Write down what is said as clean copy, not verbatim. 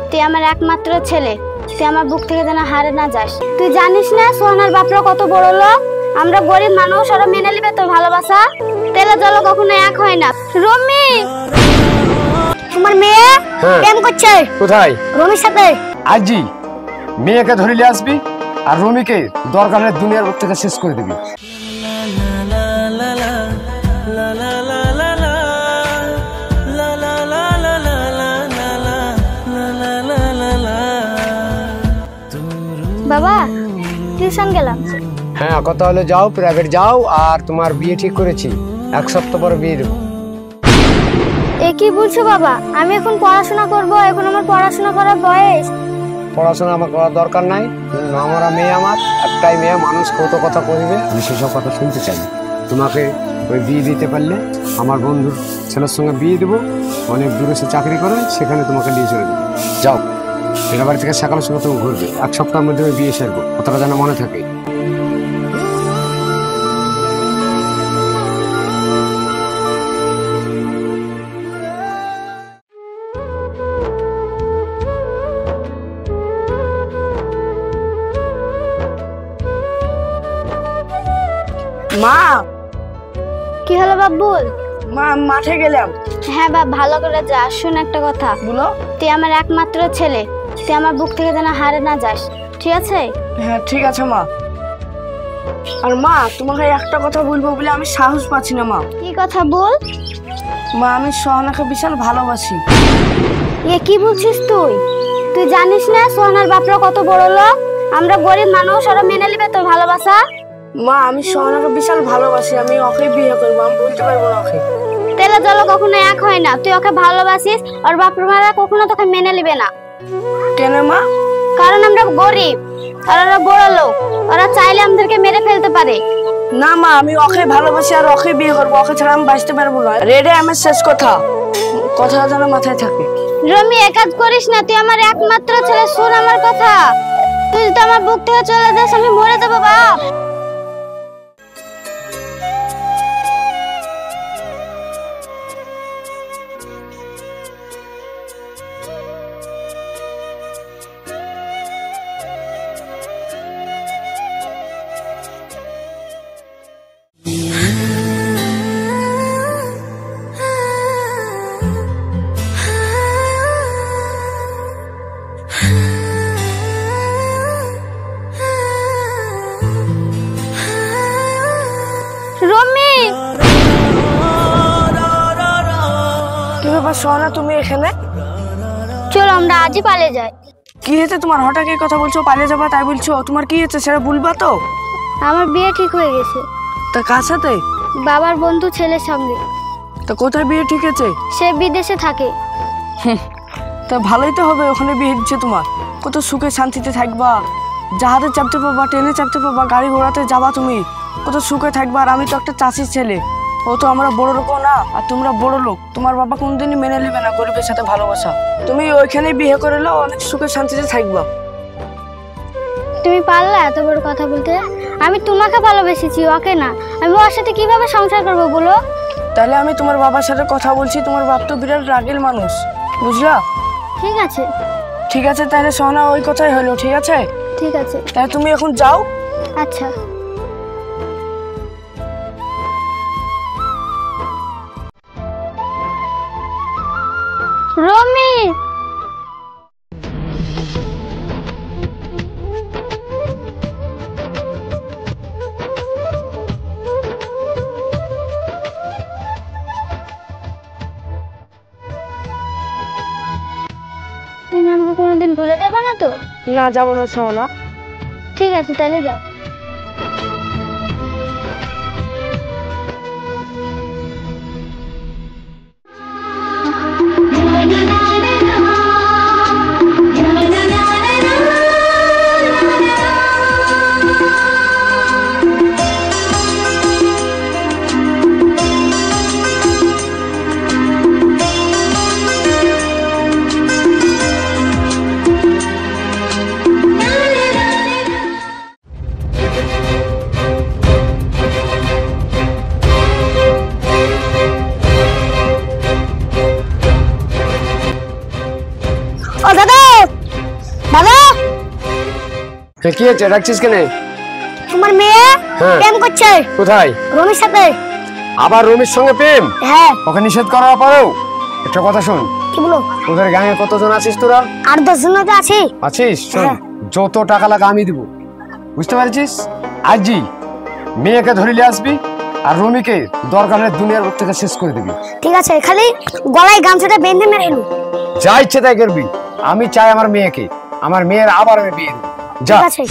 তুই আমার একমাত্র ছেলে, তুই আমার বুক থেকে যেন হারে না যাস। তুই জানিস না সোহানার বাপরা কত বড় লোক, আমরা গরিব মানুষ, ওরা মেনে নিবে তোর ভালোবাসা? তেলে জল কখনো এক হয় না। রমি, তোমার মেয়ে প্রেম করছে। কোথায়? রমির সাথে। আজি মেয়েকে ধরে নিয়ে আসবি আর রমিকে দরকারের দুনিয়ার বুক থেকে শেষ করে দিবি। বাবা টিউশন গেলাম। হ্যাঁ, কথা হলে যাও, প্রাইভেট যাও। আর তোমার বিয়ে ঠিক করেছি, 1 সপ্তাহ পরে বিয়ে দেবো। এ কি বলছো বাবা? আমি এখন পড়াশোনা করব, এখন আমার পড়াশোনা করার বয়স। পড়াশোনা আমার করার দরকার নাই। আমরা মেয়ে, আমার একটাই মেয়ে, মানুষ কত কথা কইবে, আমি সেসব কথা শুনতে চাই। তোমাকে ওই বিয়ে দিতে পারলে আমার বন্ধুর ছেলের সঙ্গে বিয়ে দেবো, অনেক দূরে সে চাকরি করে, সেখানে তোমাকে নিয়ে চলে দেবো। যাও, এর বাড়ি থেকে সকালের সঙ্গে তুমি ঘুরবে। 1 সপ্তাহের মধ্যে আমি বিয়ে সারবো, কথাটা যেন মনে থাকে। মা, কি হলো বাবুল? মা মাঠে গেলাম। হ্যাঁ বাপ, ভালো করে যা। শুন একটা কথা, বলো। তুই আমার একমাত্র ছেলে, তুই আমার বুক থেকে যেন হারে না যাস, ঠিক আছে? হ্যাঁ ঠিক আছে মা। আর মা, তোমাকে একটা কথা বলবো বলে আমি সাহস পাচ্ছি না মা। কি কথা বল? মা, আমি সোহানাকে বিশাল ভালোবাসি। এ কি বলছিস তুই? তুই জানিস না সোহানার বাপরা কত বড় লোক, আমরা গরিব মানুষ, ওরা মেনে নিবে তোর ভালোবাসা? মা, আমি সোহানাকে বিশাল ভালোবাসি, আমি ওকে বিয়ে করবো, আমি বলতে পারবো না ওকে। তেলে জল কখনো এক হয় না, তুই ওকে ভালোবাসিস, ওর বাপরা কখনো তোকে মেনে নিবে না। কেন মা? কারণ আমরা গরিব আর ওরা বড় লোক, ওরা চাইলে আমাদেরকে মেরে ফেলতে পারে। না মা, আমি ওকে ভালোবাসি আর ওকে বিয়ে করবো, ওকে ছাড়া আমি বাঁচতে পারবো না। রেডে আমার শেষ কথা, কথাটা যেন মাথায় থাকে। রমি, এক কাজ করিস না, তুই আমার একমাত্র ছেলে, শোন আমার কথা। তুই যদি আমার বুক থেকে চলে যাস, আমি মরে যাবো বাপ। রমি, কি ব্যাপার সোহানা, তুমি এখানে? চলো আমরা আজই পালিয়ে যাই। কি হয়েছে তোমার? হঠাৎ এই কথা বলছো, পালিয়ে যাবা তাই বলছো? তোমার কি হয়েছে সেটা বলবা তো? আমার বিয়ে ঠিক হয়ে গেছে। তা কার সাথে? বাবার বন্ধু ছেলের সঙ্গে। তা কোথায় বিয়ে ঠিক আছে? সে বিদেশে থাকে। তা ভালোই তো হবে, ওখানে বিয়ে দিচ্ছে তোমার, কত সুখে শান্তিতে থাকবা, জাহাজে চাপতে পারবা, ট্রেনে চাপতে পারবা, গাড়ি ঘোড়াতে যাবা, তুমি কত সুখে থাকবা। আর আমি তো একটা চাষির ছেলে, ও তো আমরা বড় লোকও না, আর তোমরা বড় লোক, তোমার বাবা কোনদিনই মেনে নেবে না গরিবের সাথে ভালোবাসা। তুমি ওইখানে বিয়ে করে নাও, অনেক সুখে শান্তিতে থাকবা। তুমি পারলা এত বড় কথা বলতে? আমি তোমাকে ভালোবেসেছি, ওকে না। আমি ওর সাথে কিভাবে সংসার করবো বলো? তাহলে আমি তোমার বাবার সাথে কথা বলছি, তোমার বাপ তো বিরাট রাগের মানুষ, বুঝলা? ঠিক আছে। ঠিক আছে, তাহলে সোনা ওই কথাই হলো, ঠিক আছে? ঠিক আছে। তাহলে তুমি এখন যাও। আচ্ছা। রমি, তুমি আমাকে কোনোদিন ভুলে যাবে না তো? না, যাবো না সোনা। ঠিক আছে, তাহলে যাও। দাদা কি হয়েছে, ডাকছিস কেন? তোমার মেয়ে হ্যাঁ। প্রেম করছে কোথায়? রমির সাথে। আবার রমির সঙ্গে প্রেম? হ্যাঁ। ওকে নিষেধ করার পরেও একটা কথা শোন, কি বলো? তোদের গাঁয়ে কতজন আছিস তোরা? 8-10 জন তো আছি। আছিস? শোন, হ্যাঁ। যত টাকা লাগে আমি দিব, বুঝতে পারছিস? আজই মেয়েকে ধরিলে আসবি আর রমিকে দরকার হলে দুনিয়ার বুক থেকে শেষ করে দিবি। ঠিক আছে, খালি গলায় গামছাটা বেঁধে মেরে এলো। যা ইচ্ছে তাই করবি। আমি চাই আমার মেয়েকে, আমার মেয়ের আবার আমি বিয়ে দেব। যা। ঠিক আছে।